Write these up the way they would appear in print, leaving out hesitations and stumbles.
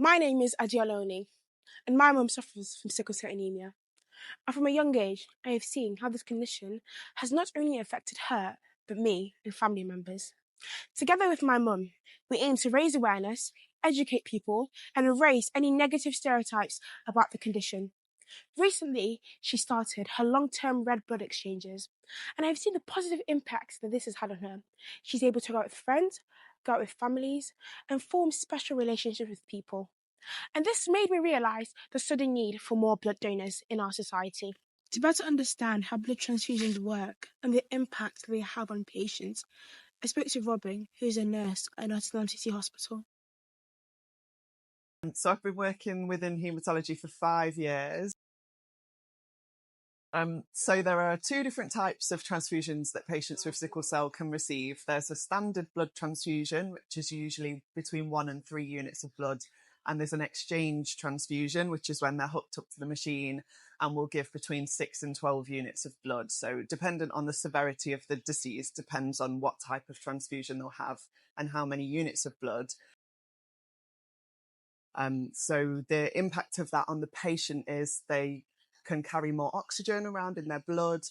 My name is Adeola Oni, and my mum suffers from sickle cell anemia. And from a young age, I have seen how this condition has not only affected her, but me and family members. Together with my mum, we aim to raise awareness, educate people, and erase any negative stereotypes about the condition. Recently, she started her long-term red blood exchanges, and I've seen the positive impacts that this has had on her. She's able to go out with friends, go out with families, and form special relationships with people. And this made me realise the sudden need for more blood donors in our society. To better understand how blood transfusions work and the impact they have on patients, I spoke to Robin, who's a nurse at Nottingham City Hospital. So I've been working within haematology for 5 years. So there are two different types of transfusions that patients with sickle cell can receive. There's a standard blood transfusion, which is usually between 1 and 3 units of blood. And there's an exchange transfusion, which is when they're hooked up to the machine and will give between 6 and 12 units of blood. So dependent on the severity of the disease, depends on what type of transfusion they'll have and how many units of blood. So the impact of that on the patient is they can carry more oxygen around in their blood.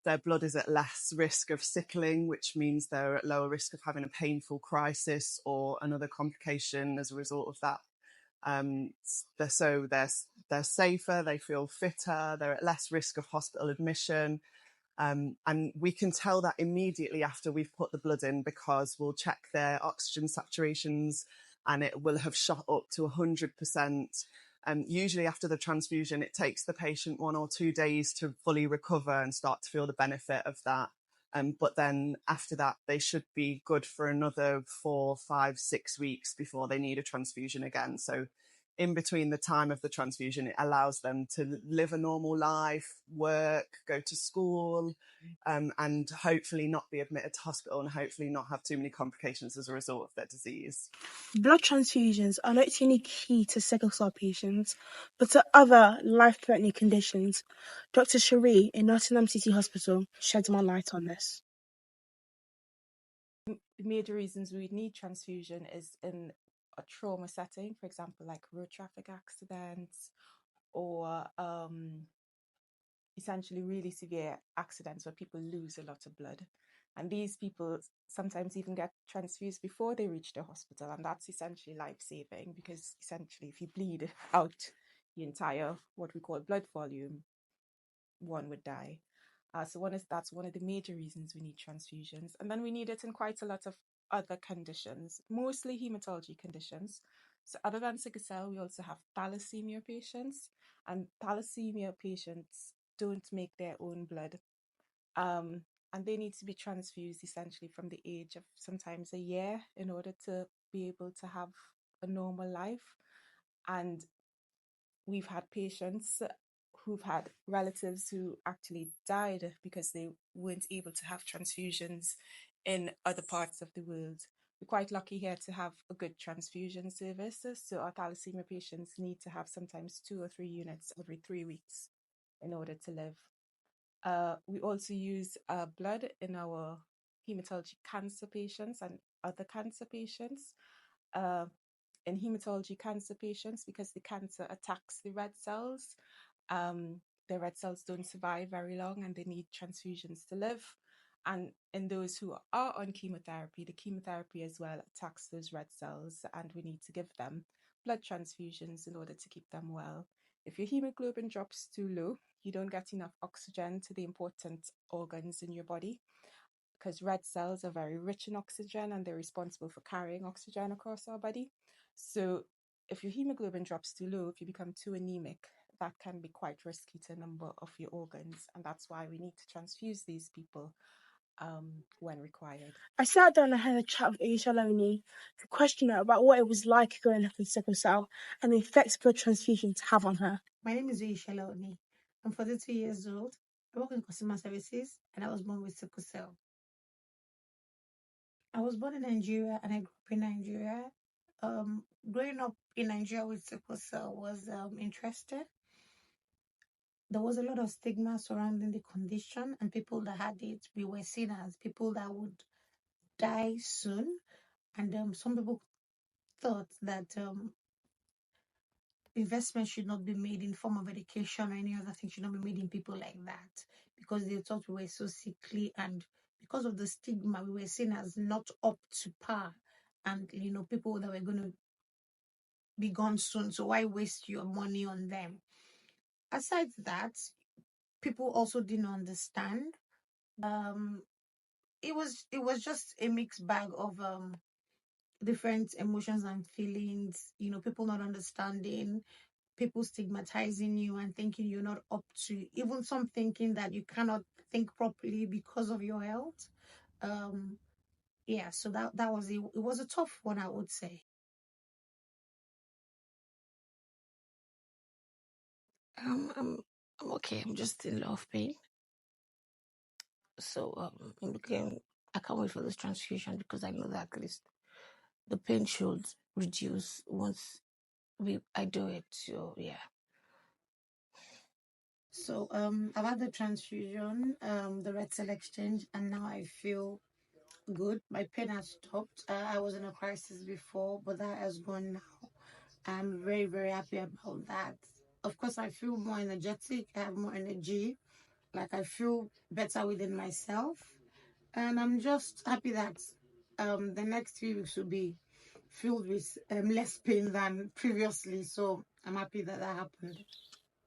Their blood is at less risk of sickling, which means they're at lower risk of having a painful crisis or another complication as a result of that. They're safer, they feel fitter, they're at less risk of hospital admission. And we can tell that immediately after we've put the blood in, because we'll check their oxygen saturations and it will have shot up to 100%. Usually after the transfusion, it takes the patient 1 or 2 days to fully recover and start to feel the benefit of that. But then after that, they should be good for another 4, 5, 6 weeks before they need a transfusion again. So in between the time of the transfusion, it allows them to live a normal life, work, go to school, and hopefully not be admitted to hospital and hopefully not have too many complications as a result of their disease. Blood transfusions are not only key to sickle cell patients, but to other life-threatening conditions. Dr. Cherie in Nottingham City Hospital sheds more light on this. The major reasons we need transfusion is in a trauma setting, for example, like road traffic accidents or essentially really severe accidents where people lose a lot of blood. And these people sometimes even get transfused before they reach the hospital. And that's essentially life-saving, because essentially if you bleed out the entire, what we call blood volume, one would die. So that's one of the major reasons we need transfusions. And then we need it in quite a lot of other conditions, mostly hematology conditions. So other than sickle cell, we also have thalassemia patients, and thalassemia patients don't make their own blood. And they need to be transfused essentially from the age of sometimes a year in order to be able to have a normal life. And we've had patients who've had relatives who actually died because they weren't able to have transfusions in other parts of the world. We're quite lucky here to have a good transfusion service. So our thalassemia patients need to have sometimes 2 or 3 units every 3 weeks in order to live. We also use blood in our hematology cancer patients and other cancer patients. In hematology cancer patients, because the cancer attacks the red cells, the red cells don't survive very long and they need transfusions to live. And in those who are on chemotherapy, the chemotherapy as well attacks those red cells, and we need to give them blood transfusions in order to keep them well. If your hemoglobin drops too low, you don't get enough oxygen to the important organs in your body, because red cells are very rich in oxygen and they're responsible for carrying oxygen across our body. So if your hemoglobin drops too low, if you become too anemic, that can be quite risky to a number of your organs. And that's why we need to transfuse these people when required. I sat down and had a chat with Adeola Oni to question her about what it was like growing up with sickle cell and the effects blood transfusions have on her. My name is Adeola Oni. I'm 42 years old. I work in customer services and I was born with sickle cell. I was born in Nigeria and I grew up in Nigeria. Growing up in Nigeria with sickle cell was interesting. There was a lot of stigma surrounding the condition, and people that had it, we were seen as people that would die soon. And some people thought that investment should not be made in form of education or any other thing should not be made in people like that, because they thought we were so sickly, and because of the stigma, we were seen as not up to par, and people that were going to be gone soon. So why waste your money on them? Aside that, people also didn't understand. Um, it was just a mixed bag of different emotions and feelings. People not understanding, people stigmatizing you and thinking you're not up to, even some thinking that you cannot think properly because of your health. Yeah, so that was it. It was a tough one, I would say. I'm okay. I'm just in a lot of pain. So I can't wait for this transfusion because I know that at least the pain should reduce once I do it. So yeah. So I've had the transfusion, the red cell exchange, and now I feel good. My pain has stopped. I was in a crisis before, but that has gone now. I'm very, very happy about that. Of course, I feel more energetic. I have more energy. Like, I feel better within myself. And I'm just happy that the next 3 weeks will be filled with less pain than previously. So I'm happy that that happened.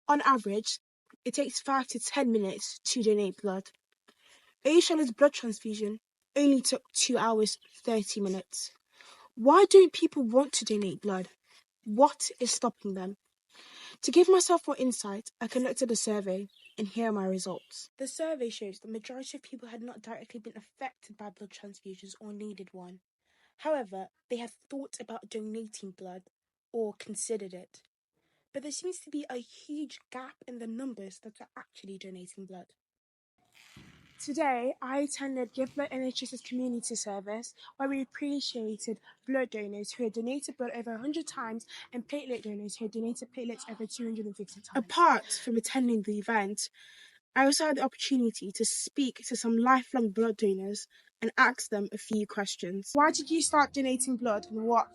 On average, it takes 5 to 10 minutes to donate blood. Aishala's blood transfusion only took 2 hours 30 minutes. Why don't people want to donate blood? What is stopping them? To give myself more insight, I conducted a survey, and here are my results. The survey shows the majority of people had not directly been affected by blood transfusions or needed one. However, they have thought about donating blood or considered it. But there seems to be a huge gap in the numbers that are actually donating blood. Today, I attended Give Blood NHS's community service, where we appreciated blood donors who had donated blood over 100 times and platelet donors who had donated platelets over 250 times. Apart from attending the event, I also had the opportunity to speak to some lifelong blood donors and ask them a few questions. Why did you start donating blood, and what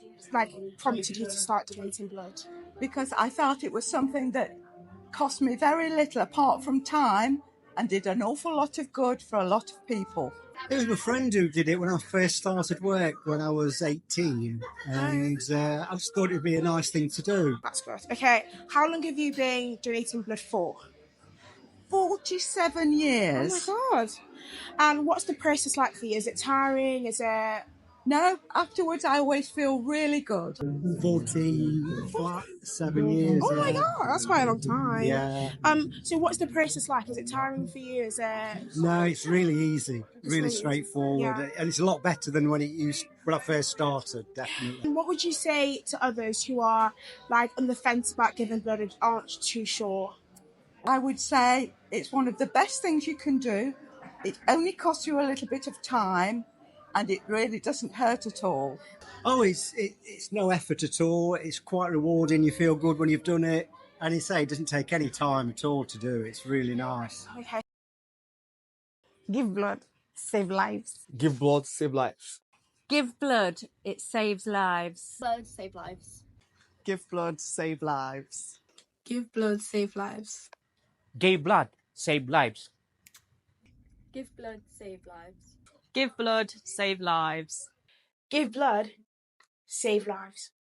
prompted you to start donating blood? Because I felt it was something that cost me very little apart from time and did an awful lot of good for a lot of people. It was my friend who did it when I first started work when I was 18, and I just thought it'd be a nice thing to do. That's good. Okay, how long have you been donating blood for? 47 years. Oh my god. And what's the process like for you? Is it tiring? Is it... No, afterwards I always feel really good. 47 years. Oh my god, that's quite a long time. Yeah. So what's the process like? Is it tiring for you? Is it... No, it's really easy, really really straightforward, yeah. and it's a lot better than when I first started, definitely. And what would you say to others who are on the fence about giving blood and aren't too sure? I would say it's one of the best things you can do. It only costs you a little bit of time and it really doesn't hurt at all. Oh, it's no effort at all. It's quite rewarding. You feel good when you've done it. And you say it doesn't take any time at all to do. It's really nice. Okay. Give blood, save lives. Give blood, save lives. Give blood, it saves lives. Blood, save lives. Give blood, save lives. Give blood, save lives. Give blood, save lives. Give blood, save lives. Give blood, save lives. Give blood, save lives.